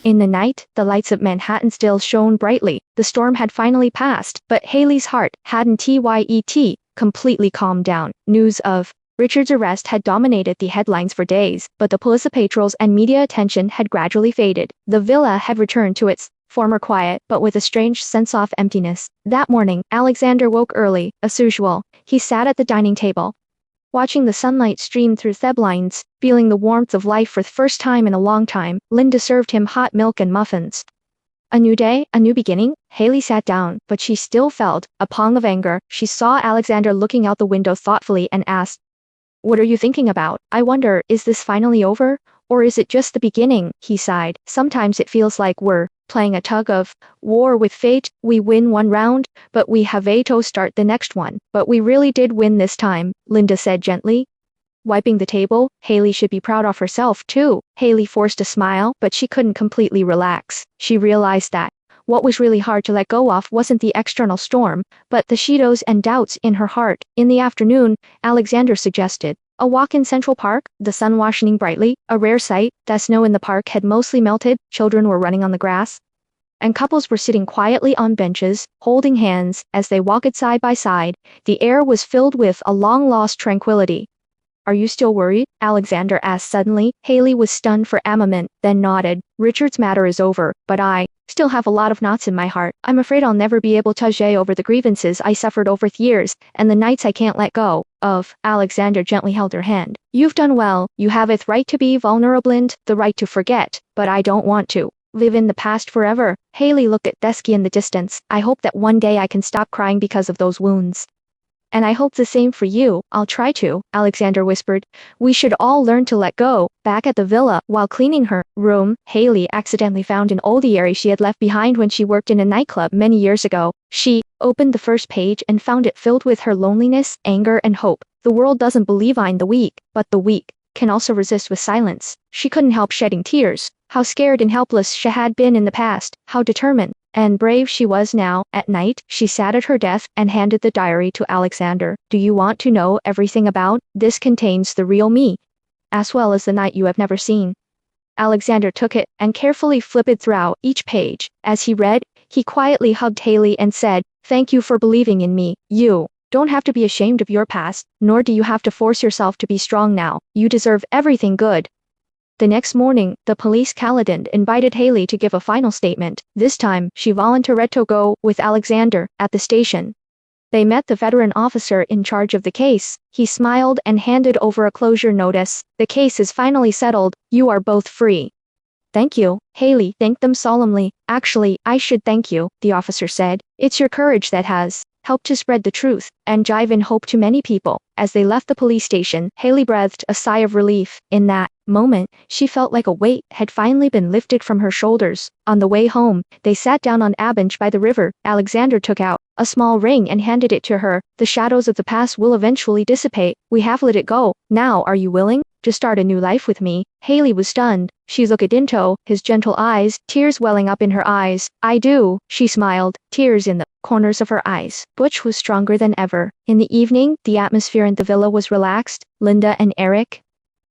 In the night, the lights of Manhattan still shone brightly. The storm had finally passed, but Haley's heart hadn't completely calmed down. News of Richard's arrest had dominated the headlines for days, but the police patrols and media attention had gradually faded. The villa had returned to its former quiet, but with a strange sense of emptiness. That morning, Alexander woke early, as usual. He sat at the dining table, watching the sunlight stream through the blinds, feeling the warmth of life for the first time in a long time. Linda served him hot milk and muffins. A new day, a new beginning. Haley sat down, but she still felt a pang of anger. She saw Alexander looking out the window thoughtfully and asked, "What are you thinking about? I wonder, is this finally over? Or is it just the beginning?" He sighed. "Sometimes it feels like we're playing a tug of war with fate. We win one round, but we have to start the next one. But we really did win this time," Linda said gently, wiping the table. Haley should be proud of herself too. Haley forced a smile, but she couldn't completely relax. She realized that what was really hard to let go of wasn't the external storm, but the shadows and doubts in her heart. In the afternoon, Alexander suggested a walk in Central Park. The sun was shining brightly, a rare sight. The snow in the park had mostly melted, children were running on the grass, and couples were sitting quietly on benches, holding hands. As they walked side by side, the air was filled with a long-lost tranquility. "Are you still worried?" Alexander asked suddenly. Haley was stunned for a moment, then nodded. "Richard's matter is over, but I still have a lot of knots in my heart. I'm afraid I'll never be able to get over the grievances I suffered over the years, and the nights I can't let go of." Alexander gently held her hand. "You've done well. You have the right to be vulnerable and the right to forget, but I don't want to live in the past forever." Haley looked at Desky in the distance. "I hope that one day I can stop crying because of those wounds. And I hope the same for you." "I'll try to," Alexander whispered. "We should all learn to let go." Back at the villa, while cleaning her room, Haley accidentally found an old diary she had left behind when she worked in a nightclub many years ago. She opened the first page and found it filled with her loneliness, anger, and hope. "The world doesn't believe in the weak, but the weak can also resist with silence." She couldn't help shedding tears. How scared and helpless she had been in the past, how determined and brave she was now. At night, she sat at her desk and handed the diary to Alexander. "Do you want to know everything about this? Contains the real me, as well as the night you have never seen." Alexander took it and carefully flipped through each page. As he read, he quietly hugged Haley and said, "Thank you for believing in me. You don't have to be ashamed of your past, nor do you have to force yourself to be strong now. You deserve everything good." The next morning, the police caladin invited Haley to give a final statement. This time, she volunteered to go with Alexander at the station. They met the veteran officer in charge of the case. He smiled and handed over a closure notice. "The case is finally settled. You are both free." "Thank you." Haley thanked them solemnly. "Actually, I should thank you," the officer said. "It's your courage that has helped to spread the truth and drive in hope to many people." As they left the police station, Haley breathed a sigh of relief. In that moment, she felt like a weight had finally been lifted from her shoulders. On the way home, they sat down on a bench by the river. Alexander took out a small ring and handed it to her. "The shadows of the past will eventually dissipate. We have let it go. Now are you willing to start a new life with me?" Haley was stunned. She looked into his gentle eyes, tears welling up in her eyes. "I do," she smiled, tears in the corners of her eyes. Butch was stronger than ever. In the evening, the atmosphere in the villa was relaxed. Linda and Eric,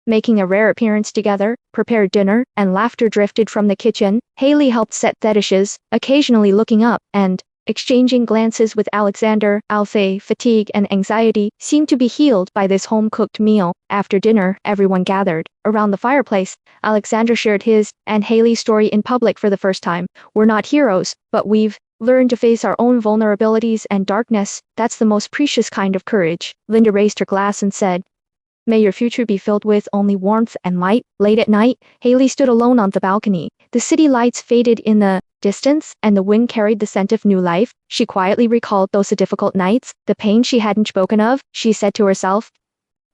making a rare appearance together, prepared dinner, and laughter drifted from the kitchen. Haley helped set the dishes, occasionally looking up and exchanging glances with Alexander. Alfie, fatigue and anxiety seemed to be healed by this home-cooked meal. After dinner, everyone gathered around the fireplace. Alexander shared his and Haley's story in public for the first time. "We're not heroes, but we've learned to face our own vulnerabilities and darkness. That's the most precious kind of courage." Linda raised her glass and said, "May your future be filled with only warmth and light." Late at night, Haley stood alone on the balcony. The city lights faded in the distance, and the wind carried the scent of new life. She quietly recalled those difficult nights, the pain she hadn't spoken of. She said to herself,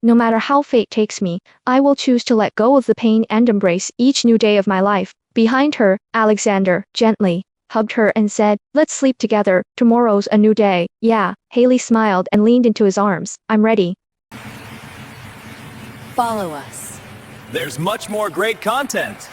"No matter how fate takes me, I will choose to let go of the pain and embrace each new day of my life." Behind her, Alexander gently hugged her and said, "Let's sleep together. Tomorrow's a new day." "Yeah." Haley smiled and leaned into his arms. "I'm ready." Follow us. There's much more great content.